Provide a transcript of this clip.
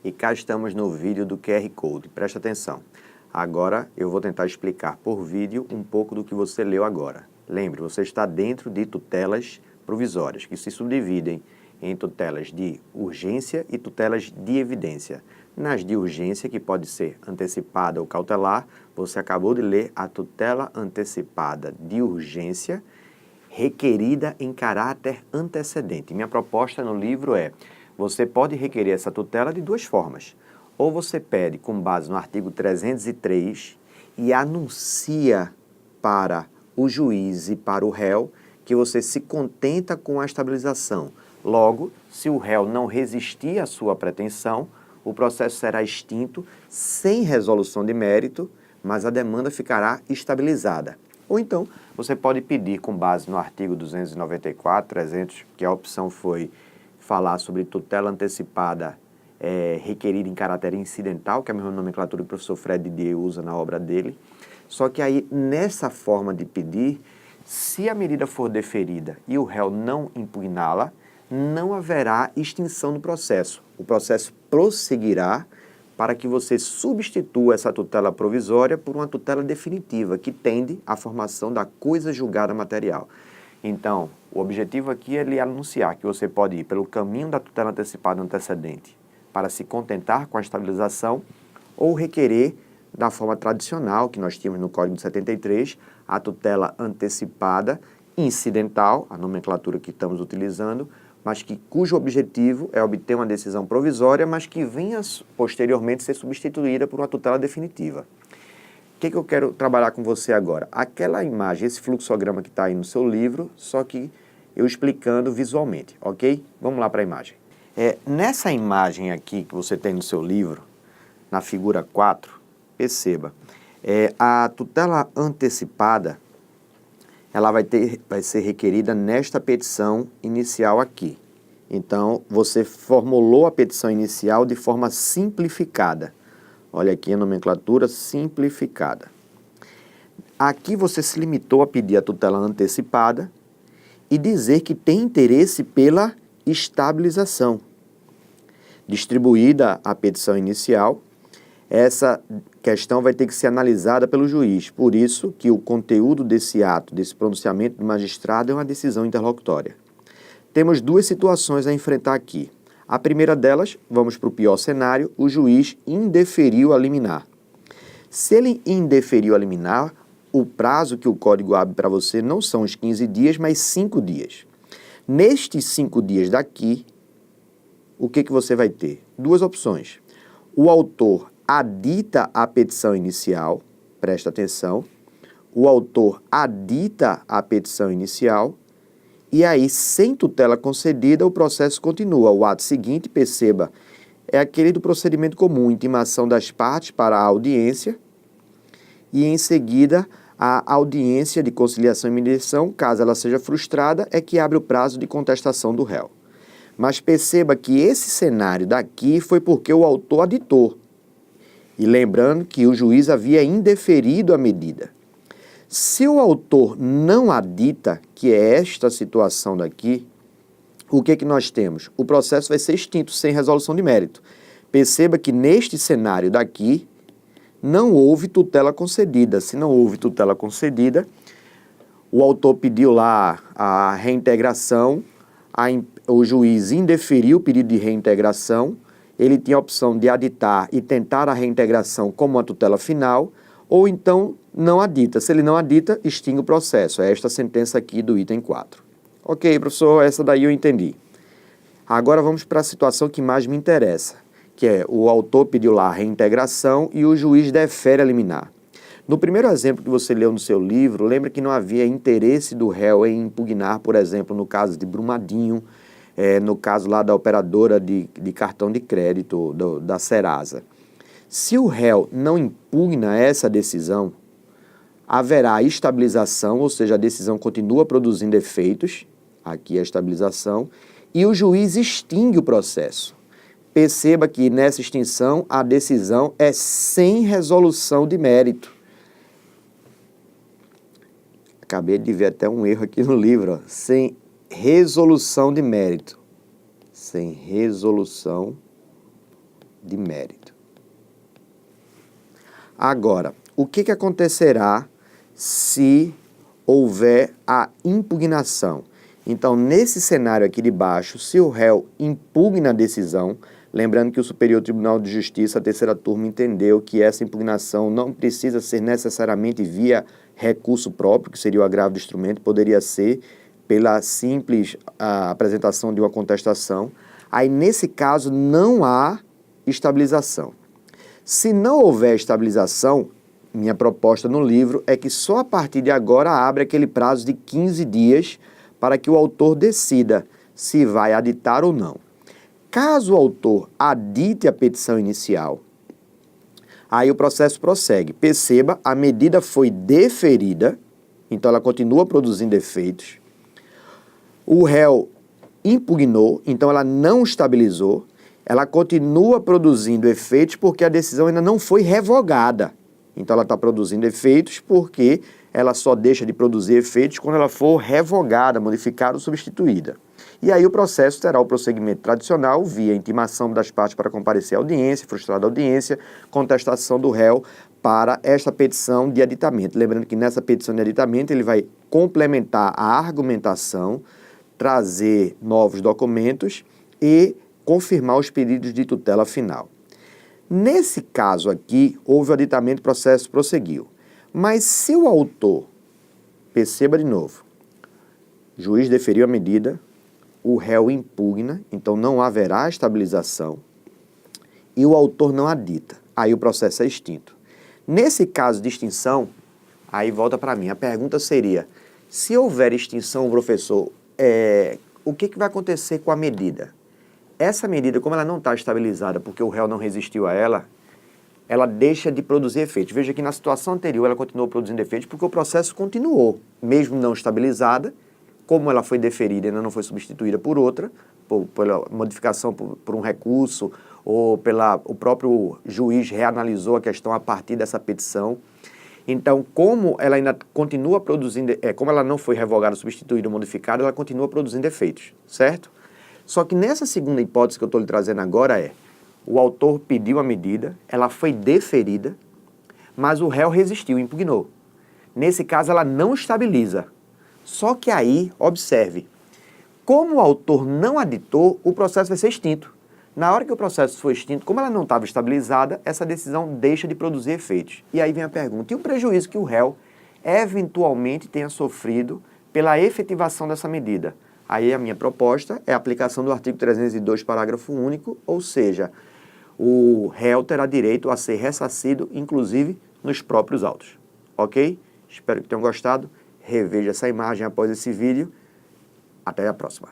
E cá estamos no vídeo do QR Code. Presta atenção. Agora eu vou tentar explicar por vídeo um pouco do que você leu agora. Lembre, você está dentro de tutelas provisórias, que se subdividem em tutelas de urgência e tutelas de evidência. Nas de urgência, que pode ser antecipada ou cautelar, você acabou de ler a tutela antecipada de urgência requerida em caráter antecedente. Minha proposta no livro é, você pode requerer essa tutela de duas formas. Ou você pede com base no artigo 303 e anuncia para o juiz e para o réu que você se contenta com a estabilização. Logo, se o réu não resistir à sua pretensão, o processo será extinto sem resolução de mérito, mas a demanda ficará estabilizada. Ou então, você pode pedir com base no artigo 294, 300, que a opção foi falar sobre tutela antecipada requerida em caráter incidental, que é a mesma nomenclatura que o professor Fred Didier usa na obra dele. Só que aí, nessa forma de pedir, se a medida for deferida e o réu não impugná-la, não haverá extinção do processo. O processo prosseguirá para que você substitua essa tutela provisória por uma tutela definitiva, que tende à formação da coisa julgada material. Então, o objetivo aqui é lhe anunciar que você pode ir pelo caminho da tutela antecipada antecedente para se contentar com a estabilização ou requerer, da forma tradicional que nós tínhamos no Código de 73, a tutela antecipada incidental, a nomenclatura que estamos utilizando, mas cujo objetivo é obter uma decisão provisória, mas que venha posteriormente ser substituída por uma tutela definitiva. O que eu quero trabalhar com você agora? Aquela imagem, esse fluxograma que está aí no seu livro, só que eu explicando visualmente, ok? Vamos lá para a imagem. Nessa imagem aqui que você tem no seu livro, na figura 4, perceba, a tutela antecipada, ela vai ser requerida nesta petição inicial aqui. Então, você formulou a petição inicial de forma simplificada. Olha aqui a nomenclatura simplificada. Aqui você se limitou a pedir a tutela antecipada e dizer que tem interesse pela estabilização. Distribuída a petição inicial, essa questão vai ter que ser analisada pelo juiz. Por isso que o conteúdo desse ato, desse pronunciamento do magistrado, é uma decisão interlocutória. Temos duas situações a enfrentar aqui. A primeira delas, vamos para o pior cenário, o juiz indeferiu a liminar. Se ele indeferiu a liminar, o prazo que o código abre para você não são os 15 dias, mas 5 dias. Nestes 5 dias daqui, o que você vai ter? Duas opções. O autor adita a petição inicial, presta atenção, o autor adita a petição inicial e aí, sem tutela concedida, o processo continua. O ato seguinte, perceba, é aquele do procedimento comum, intimação das partes para a audiência e, em seguida, a audiência de conciliação e mediação, caso ela seja frustrada, é que abre o prazo de contestação do réu. Mas perceba que esse cenário daqui foi porque o autor aditou. E lembrando que o juiz havia indeferido a medida. Se o autor não adita, que é esta situação daqui, o que nós temos? O processo vai ser extinto sem resolução de mérito. Perceba que neste cenário daqui não houve tutela concedida. Se não houve tutela concedida, o autor pediu lá a reintegração, o juiz indeferiu o pedido de reintegração, ele tinha a opção de aditar e tentar a reintegração como uma tutela final, ou então não adita. Se ele não adita, extingue o processo. É esta sentença aqui do item 4. Ok, professor, essa daí eu entendi. Agora vamos para a situação que mais me interessa, que é o autor pediu lá a reintegração e o juiz defere a liminar. No primeiro exemplo que você leu no seu livro, lembra que não havia interesse do réu em impugnar, por exemplo, no caso de Brumadinho, no caso lá da operadora de cartão de crédito da Serasa. Se o réu não impugna essa decisão, haverá estabilização, ou seja, a decisão continua produzindo efeitos, aqui a estabilização, e o juiz extingue o processo. Perceba que nessa extinção a decisão é sem resolução de mérito. Acabei de ver até um erro aqui no livro, ó. Sem resolução de mérito. Sem resolução de mérito. Agora, o que acontecerá se houver a impugnação? Então, nesse cenário aqui de baixo, se o réu impugna a decisão, lembrando que o Superior Tribunal de Justiça, a terceira turma, entendeu que essa impugnação não precisa ser necessariamente via recurso próprio, que seria o agravo do instrumento, poderia ser pela simples apresentação de uma contestação. Aí, nesse caso, não há estabilização. Se não houver estabilização, minha proposta no livro é que só a partir de agora abre aquele prazo de 15 dias para que o autor decida se vai aditar ou não. Caso o autor adite a petição inicial, aí o processo prossegue. Perceba, a medida foi deferida, então ela continua produzindo efeitos. O réu impugnou, então ela não estabilizou, ela continua produzindo efeitos porque a decisão ainda não foi revogada. Então ela está produzindo efeitos porque ela só deixa de produzir efeitos quando ela for revogada, modificada ou substituída. E aí o processo terá o prosseguimento tradicional via intimação das partes para comparecer à audiência, frustrada a audiência, contestação do réu para esta petição de aditamento. Lembrando que nessa petição de aditamento ele vai complementar a argumentação, trazer novos documentos e confirmar os pedidos de tutela final. Nesse caso aqui, houve o aditamento, o processo prosseguiu. Mas se o autor, perceba de novo, juiz deferiu a medida, o réu impugna, então não haverá estabilização, e o autor não adita, aí o processo é extinto. Nesse caso de extinção, aí volta para mim, a pergunta seria, se houver extinção, professor, o que vai acontecer com a medida? Essa medida, como ela não está estabilizada porque o réu não resistiu a ela deixa de produzir efeitos. Veja que na situação anterior ela continuou produzindo efeitos porque o processo continuou, mesmo não estabilizada, como ela foi deferida e ainda não foi substituída por outra, pela modificação por um recurso, ou o próprio juiz reanalisou a questão a partir dessa petição. Então, como ela ainda continua produzindo, como ela não foi revogada, substituída ou modificada, ela continua produzindo efeitos, certo? Só que nessa segunda hipótese que eu estou lhe trazendo agora o autor pediu a medida, ela foi deferida, mas o réu resistiu, impugnou. Nesse caso, ela não estabiliza. Só que aí, observe, como o autor não aditou, o processo vai ser extinto. Na hora que o processo for extinto, como ela não estava estabilizada, essa decisão deixa de produzir efeitos. E aí vem a pergunta, e o prejuízo que o réu eventualmente tenha sofrido pela efetivação dessa medida? Aí a minha proposta é a aplicação do artigo 302, parágrafo único, ou seja, o réu terá direito a ser ressarcido, inclusive nos próprios autos. Ok? Espero que tenham gostado. Reveja essa imagem após esse vídeo. Até a próxima.